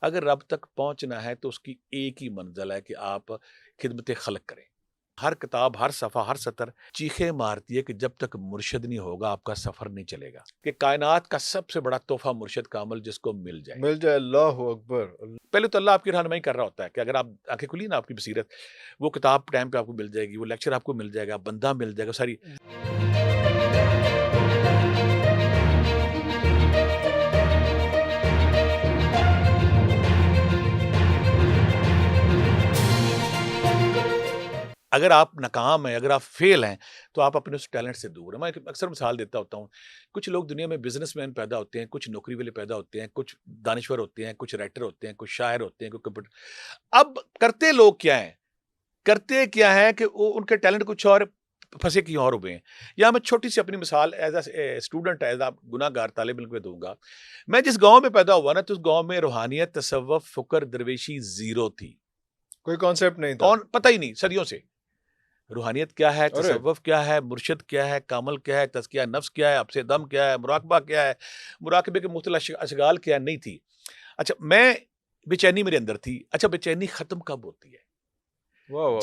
اگر رب تک پہنچنا ہے تو اس کی ایک ہی منزل ہے کہ آپ خدمت خلق کریں. ہر کتاب، ہر صفحہ، ہر سطر چیخیں مارتی ہے کہ جب تک مرشد نہیں ہوگا آپ کا سفر نہیں چلے گا. کہ کائنات کا سب سے بڑا تحفہ مرشد کامل جس کو مل جائے. اللہ اکبر. پہلے تو اللہ آپ کی رہنمائی کر رہا ہوتا ہے کہ اگر آپ آنکھیں کھلی نا آپ کی بصیرت، وہ کتاب ٹائم پہ آپ کو مل جائے گی، وہ لیکچر آپ کو مل جائے گا، بندہ مل جائے گا، ساری اگر آپ ناکام ہیں، اگر آپ فیل ہیں تو آپ اپنے اس ٹیلنٹ سے دور ہیں. میں اکثر مثال دیتا ہوتا ہوں، کچھ لوگ دنیا میں بزنس مین پیدا ہوتے ہیں، کچھ نوکری والے پیدا ہوتے ہیں، کچھ دانشور ہوتے ہیں، کچھ رائٹر ہوتے ہیں، کچھ شاعر ہوتے ہیں، کچھ کمپیوٹر. اب کرتے لوگ کیا ہیں؟ کرتے کیا ہے کہ وہ ان کے ٹیلنٹ کچھ اور پھنسے کہیں اور ہوئے ہیں. یہاں میں چھوٹی سی اپنی مثال as a student, as a گناہ گار طالب علم میں دوں گا. میں جس گاؤں میں پیدا ہوا نا تو اس گاؤں میں روحانیت، تصوف، فکر، درویشی زیرو تھی. کوئی کانسیپٹ نہیں تھا. کون پتہ ہی نہیں صدیوں سے. روحانیت کیا ہے، ارے تصوف کیا ہے، مرشد کیا ہے، کامل کیا ہے، تزکیہ نفس کیا ہے، حبس دم کیا ہے، مراقبہ کیا ہے، مراقبے کے مختلف اشغال کیا نہیں تھی. اچھا میں بے چینی میرے اندر تھی. اچھا بے چینی ختم کب ہوتی ہے؟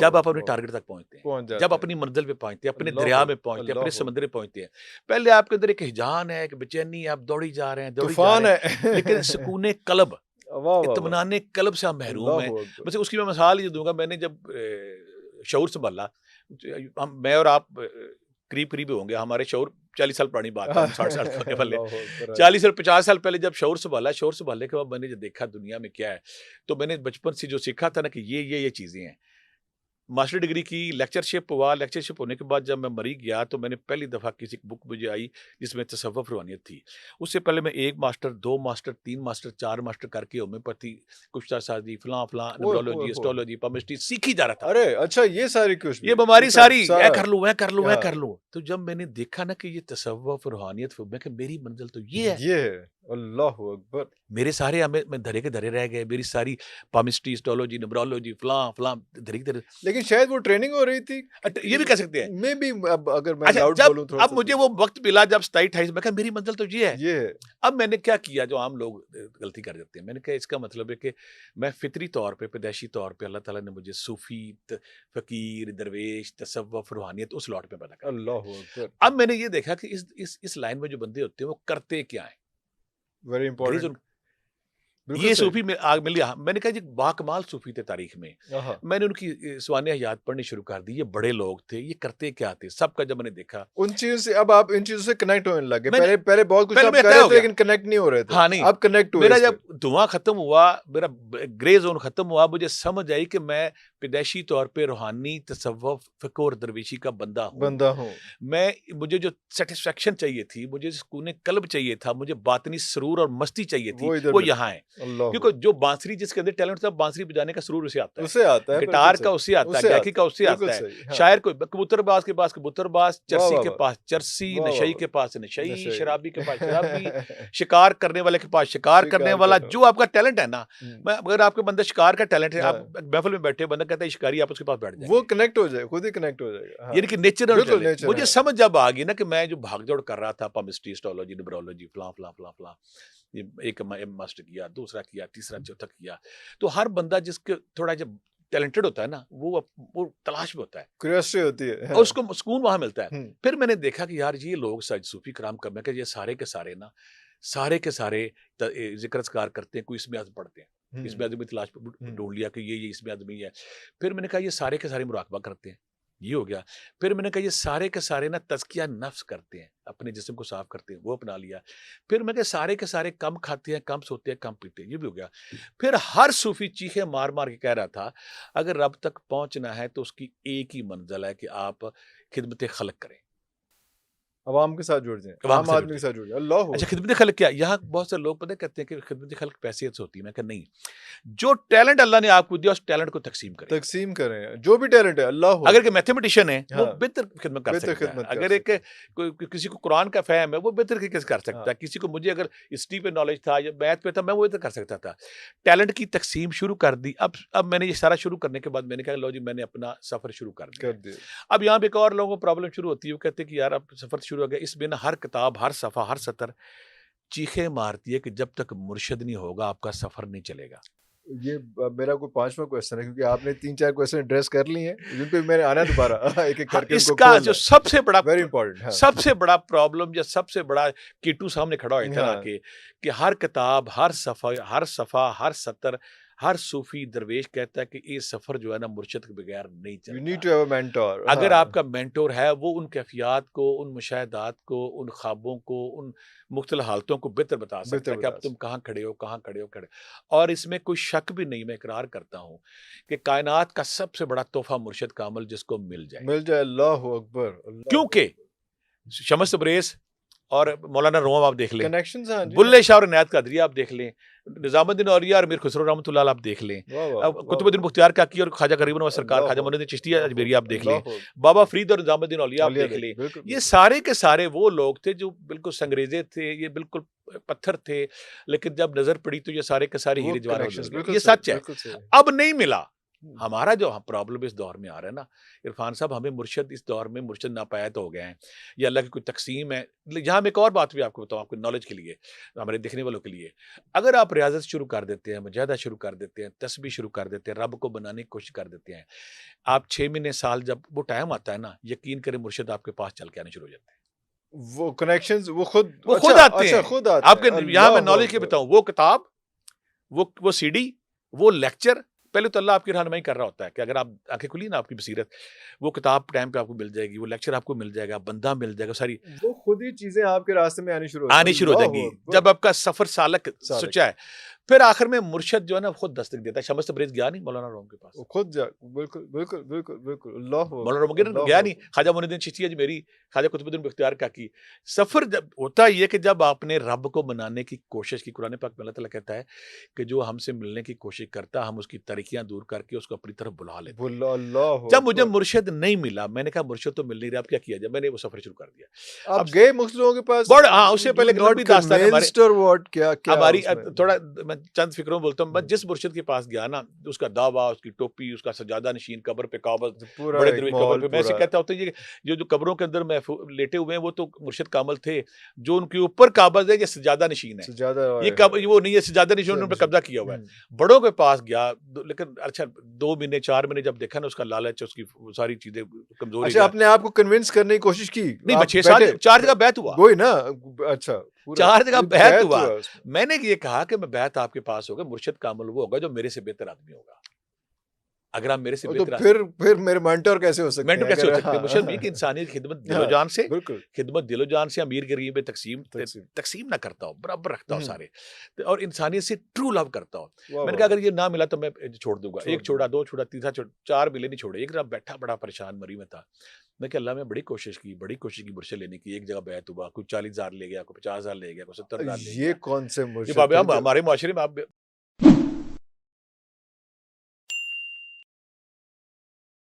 جب آپ اپنے ٹارگٹ تک پہنچتے ہیں، جب اپنی منزل پہ پہنچتے ہیں، اپنے دریا میں پہنچتے ہیں، اپنے سمندر پہ پہنچتے ہیں. پہلے آپ کے اندر ایک ہجان ہے، ایک بے چینی، آپ دوڑی جا رہے ہیں، دوڑی جا طوفان رہے ہے. ہیں، لیکن سکون قلب، واہ واہ واہ. اطمینان قلب سے آپ محروم ہیں. اللہ اکبر. بس اس کی میں مثال یہ دوں گا. میں نے جب شعور سنبھالا، میں اور آپ قریب قریب ہوں گے، ہمارے شعور 40 سال پرانی بات ہے، ہم 60 سال ہونے والے. اللہ اکبر. 40 اور 50 سال پہلے جب شعور سنبھالنے کے بعد میں نے جو دیکھا دنیا میں کیا ہے، تو میں نے بچپن سے جو سیکھا تھا نا کہ یہ چیزیں ہیں. ماسٹر ڈگری کی، لیکچرشپ ہوا. لیکچرشپ ہونے کے بعد جب میں مری گیا تو میں نے پہلی دفعہ کسی بک مجھے آئی جس میں تصوف روحانیت تھی. اس سے پہلے میں 1 ماسٹر، 2 ماسٹر، 3 ماسٹر، 4 ماسٹر کر کے ہومیوپیتھی، کشتہ سازی، فلاں نمرولوجی، اسٹرولوجی، پامسٹری سیکھی جا رہا تھا. ارے اچھا یہ ساری کچھ یہ بیماری ساری سارا کر لوں. تو جب میں نے دیکھا نا کہ یہ تصوف روحانیت، میں کہ میری منزل تو یہ ہے. اللہ اکبر. میرے سارے میں دھرے کے دھرے رہ گئے. میری ساری پامسٹری، اسٹرولوجی، نمرولوجی، فلاں دھرے کے دھرے. لیکن شاید وہ ٹریننگ ہو رہی تھی، یہ بھی کہہ سکتے ہیں. میں بھی اگر میں اچھا لاؤڈ جب بولوں تھوڑا اب مجھے وہ وقت ملا جب 27-28 میں کہا میری منزل تو یہ ہے. یہ اب میں نے کیا کیا جو عام لوگ غلطی کر دیتے ہیں. میں نے کہا اس کا مطلب ہے کہ میں فطری طور پہ، پیدائشی طور پہ اللہ تعالیٰ نے مجھے صوفی، فقیر، درویش، تصوف، روحانیت اس لاٹ پہ پیدا کر دیا. اللہ اکبر. اب میں نے یہ دیکھا کہ اس لائن میں جو بندے ہوتے ہیں وہ کرتے کیا ہیں. Very important. یہ صوفی میں آگ مل گیا. میں نے کہا جی باکمال صوفی تھے تاریخ میں. میں نے ان کی سوانح حیات پڑھنی شروع کر دی. یہ بڑے لوگ تھے، یہ کرتے کیا تھے، سب کا جب میں نے دیکھا ان چیزوں سے، اب آپ ان چیزوں سے کنیکٹ ہونے لگے. پہلے بہت کچھ آپ کر رہے تھے لیکن کنیکٹ نہیں ہو رہے تھے. ہاں نہیں، اب کنیکٹ ہوئے. میرا جب دھواں ختم ہوا، میرا گرے زون ختم ہوا، مجھے سمجھ آئی کہ میں پیدائشی طور پہ روحانی، تصوف، فقہ اور درویشی کا بندہ ہوں. مجھے جو سیٹسفیکشن چاہیے تھی، مجھے سکون قلب چاہیے تھا، مجھے باطنی سرور اور مستی چاہیے تھی، وہ یہاں ہے. کیونکہ جو بانسری جس کے اندر ٹیلنٹ تھا، بانسری بجانے کا سرور اسے آتا ہے، گٹار کا اسے آتا ہے، گائکی کا اسے آتا ہے، شاعر کو، کبوتر باز کے پاس کبوتر باز، چرسی کے پاس چرسی، نشئی کے پاس نشئی، شرابی کے پاس شرابی، شکار کرنے والے کے پاس شکار کرنے والا. جو آپ کا ٹیلنٹ ہے نا، اگر آپ کے بندہ شکار کا ٹیلنٹ ہے، آپ محفل میں بیٹھے، بندہ کہتا ہے شکاری، آپ اس کے پاس بیٹھ جائیں، وہ کنیکٹ ہو جائے، خود ہی کنیکٹ ہو جائے گا. یعنی کہ نیچرل. مجھے سمجھ جب آ گئی نا کہ میں جو بھاگ دوڑ کر رہا تھا، پامسٹری، اسٹرولوجی، نمرولوجی، فلاں فلاں فلاں فلاں، ایک ماسٹر کیا، دوسرا کیا، تیسرا چوتھا کیا. تو ہر بندہ جس کے تھوڑا جب ٹیلنٹڈ ہوتا ہے نا، وہ تلاش میں ہوتا ہے، کیوریوسٹی ہوتی ہے، اور اس کو سکون وہاں ملتا ہے. پھر میں نے دیکھا کہ یار یہ لوگ سید صوفی کرام کا، میں کہ یہ سارے کے سارے نا، سارے کے سارے ذکر اذکار کرتے ہیں، کوئی اس میں عزم پڑھتے ہیں، اس میں عزم تلاش ڈھونڈ لیا کہ یہ اس میں عزمی ہے. پھر میں نے کہا یہ سارے کے سارے مراقبہ کرتے ہیں، یہ ہو گیا. پھر میں نے کہا یہ سارے کے سارے نا تزکیہ نفس کرتے ہیں، اپنے جسم کو صاف کرتے ہیں، وہ اپنا لیا. پھر میں کہ سارے کے سارے کم کھاتے ہیں، کم سوتے ہیں، کم پیتے ہیں، یہ بھی ہو گیا. پھر ہر صوفی چیخیں مار مار کے کہہ رہا تھا اگر رب تک پہنچنا ہے تو اس کی ایک ہی منزل ہے کہ آپ خدمت خلق کریں، عوام کے ساتھ جڑ جائیں، عام آدمی کے ساتھ جڑ جائیں. اللہ. اچھا خدمت خلق کیا؟ یہاں بہت سے لوگ پتہ کہتے ہیں کہ خدمت خلق پیسے سے ہوتی ہے. میں کہ نہیں، جو ٹیلنٹ اللہ نے آپ کو دیا اس ٹیلنٹ کو تقسیم کریں، جو بھی ٹیلنٹ ہے. اللہ. اگر کہ میتھمیٹیشین ہے وہ بہتر خدمت کر سکتا ہے. اگر ایک کسی کو قرآن کا فہم ہے وہ بہتر کر سکتا ہے. کسی کو، مجھے اگر ہسٹری پہ نالج تھا یا میتھ پہ تھا، میں وہ بہتر کر سکتا تھا. ٹیلنٹ کی تقسیم شروع کر دی. اب میں نے یہ سارا شروع کرنے کے بعد میں نے کہا لو جی میں نے اپنا سفر شروع کر دیا. اب یہاں پہ ایک اور لوگوں کو پرابلم شروع ہوتی ہے، وہ کہتے ہیں کہ یار اب سفر شروع ہو گیا، اس میں نا ہر کتاب، ہر صفحہ، ہر سطر چیخیں مارتی ہے کہ جب تک مرشد نہیں ہوگا آپ کا سفر نہیں چلے گا. یہ میرا کوئی 5واں کویسچن ہے کیونکہ آپ نے 3-4 کویسچن ایڈریس کر لی ہیں جن پہ میں نے آنا دوبارہ ایک ایک کر کے ان اس کو کا جو سب سے بڑا ویری امپورٹنٹ سب سے بڑا پرابلم یا سب سے بڑا کیٹو سامنے کھڑا ہوتا ہے نا کہ ہر کتاب ہر صفحہ ہر سطر ہر صوفی درویش کہتا ہے کہ یہ سفر جو ہے نا مرشد کے بغیر نہیں You need چلتا. to have a mentor. اگر آپ کا مینٹور ہے وہ ان کیفیات کو ان مشاہدات کو ان خوابوں کو ان مختلف حالتوں کو بہتر بتا سکتا ہے کہ اب تم کہاں کھڑے ہو اور اس میں کوئی شک بھی نہیں. میں اقرار کرتا ہوں کہ کائنات کا سب سے بڑا تحفہ مرشد کامل جس کو مل جائے. اللہ اکبر. کیونکہ شمس تبریز اور مولانا روم آپ دیکھ لیں, کنیکشنز ہیں, بلے شاہ اور عنایت قادری آپ دیکھ لیں, نظام الدین اولیاء اور میر خسرو رحمۃ اللہ علیہ آپ دیکھ لیں, قطب الدین بختیار کاکی اور خواجہ غریب نواز سرکار, خواجہ معین الدین چشتی اجمیری آپ دیکھ لیں, بابا فرید اور نظام الدین اولیاء آپ دیکھ لیں. یہ سارے کے سارے وہ لوگ تھے جو بالکل سنگریزے تھے, یہ بالکل پتھر تھے, لیکن جب نظر پڑی تو یہ سارے کے سارے ہیرے جواہرات. یہ سچ ہے. اب نہیں ملا. ہمارا جو پرابلم اس دور میں آ رہا ہے نا عرفان صاحب, ہمیں مرشد اس دور میں مرشد ناپید ہو گئے ہیں, یہ اللہ کی کوئی تقسیم ہے. یہاں میں ایک اور بات بھی آپ کو بتاؤں, آپ کو نالج کے لیے, ہمارے دیکھنے والوں کے لیے, اگر آپ ریاضت شروع کر دیتے ہیں, مجاہدہ شروع کر دیتے ہیں, تسبیح شروع کر دیتے ہیں, رب کو بنانے کی کوشش کر دیتے ہیں, آپ 6 مہینے سال جب وہ ٹائم آتا ہے نا, یقین کریں مرشد آپ کے پاس چل کے آنے شروع ہو جاتے ہیں. وہ کنیکشنز وہ خود آتے ہیں. آپ کے یہاں میں نالج کے بتاؤں, وہ کتاب, وہ سی ڈی, وہ لیکچر, پہلے تو اللہ آپ کی رہنمائی کر رہا ہوتا ہے کہ اگر آپ آنکھیں کھلی نا آپ کی بصیرت, وہ کتاب ٹائم پہ آپ کو مل جائے گی, وہ لیکچر آپ کو مل جائے گا, بندہ مل جائے گا, ساری وہ خود ہی چیزیں آپ کے راستے میں آنی شروع ہو جائیں گی جب آپ کا سفر سالک سچا ہے. پھر آخر میں مرشد جو ہے نا خود دستک دیتا ہے. شمس تبریز گیا نہیں مولانا روم کے پاس, خود جا, بالکل بالکل بالکل بالکل, اللہ مولانا روم گیا نہیں. خواجہ معین الدین چشتی اجمیری, خواجہ قطب الدین بختیار کاکی. سفر جب ہوتا یہ کہ جب آپ نے رب کو بنانے کی کوشش کی, قرآن پاک میں اللہ تعالیٰ کہتا ہے کہ جو ہم سے ملنے کی کوشش کرتا ہم اس کی تاریکیاں دور کر کے اس کو اپنی طرف بلا لیتے. جب مجھے مرشد نہیں ملا, میں نے کہا مرشد تو مل نہیں رہا, اب کیا کیا جائے, میں نے وہ سفر شروع کر دیا. آپ گئے مختلف لوگوں کے پاس, ہاں اس سے پہلے اور بھی داستان ہماری, تھوڑا میں چند فکروں میں بولتا ہوں. میں جس مرشد کے پاس گیا نا, اس کا دعویٰ, اس کی ٹوپی, اس کا سجادہ نشین, قبر پہ قابض, بڑے درویش قبر پہ, میں سے کہتا ہوتا ہے جو قبروں کے اندر لیٹے ہوئے ہیں وہ تو مرشد کامل تھے, جو ان کے اوپر قابض ہے یہ سجادہ نشین ہے, یہ وہ نہیں ہے سجادہ نشین, انہوں نے قبضہ کیا ہوا ہے. بڑوں کے پاس گیا, لیکن اچھا 2 مہینے 4 مہینے جب دیکھا نا اس کا لالچ, اس کی ساری چیزیں کمزوری, اچھا اپنے آپ کو کنونس کرنے کی کوشش کی نہیں, 4 جگہ بیعت ہوا, وہی نا, اچھا 4 جگہ بیعت ہوا. میں نے یہ کہا کہ میں بیعت آپ کے پاس ہوگا, مرشد کامل وہ ہوگا جو میرے سے بہتر آدمی ہوگا. اگر آپ میرے سے بہتر, پھر میرے مینٹور کیسے ہو سکتے ہیں؟ مرشد بھی کہ انسانیت خدمت دل و جان سے, خدمت دل و جان سے, امیر غریب تقسیم نہ کرتا ہو, برابر رکھتا ہو سارے, اور انسانیت سے ٹرو لو کرتا ہو. میں نے کہا اگر یہ نہ ملا تو میں چھوڑ دوں گا. 1 چھوڑا, 2 چھوڑا, 3 چھوڑا, 4 ملے نہیں چھوڑے. ایک دن بیٹھا بڑا پریشان مری میں تھا, میں کہ اللہ میں بڑی کوشش کی مرشد لینے کی. ایک جگہ بیعت ہوا, کوئی 40,000 لے گیا, کوئی 50,000 لے گیا, کوئی 70,000 لے گیا. یہ کون سے مرشد ہمارے معاشرے میں آپ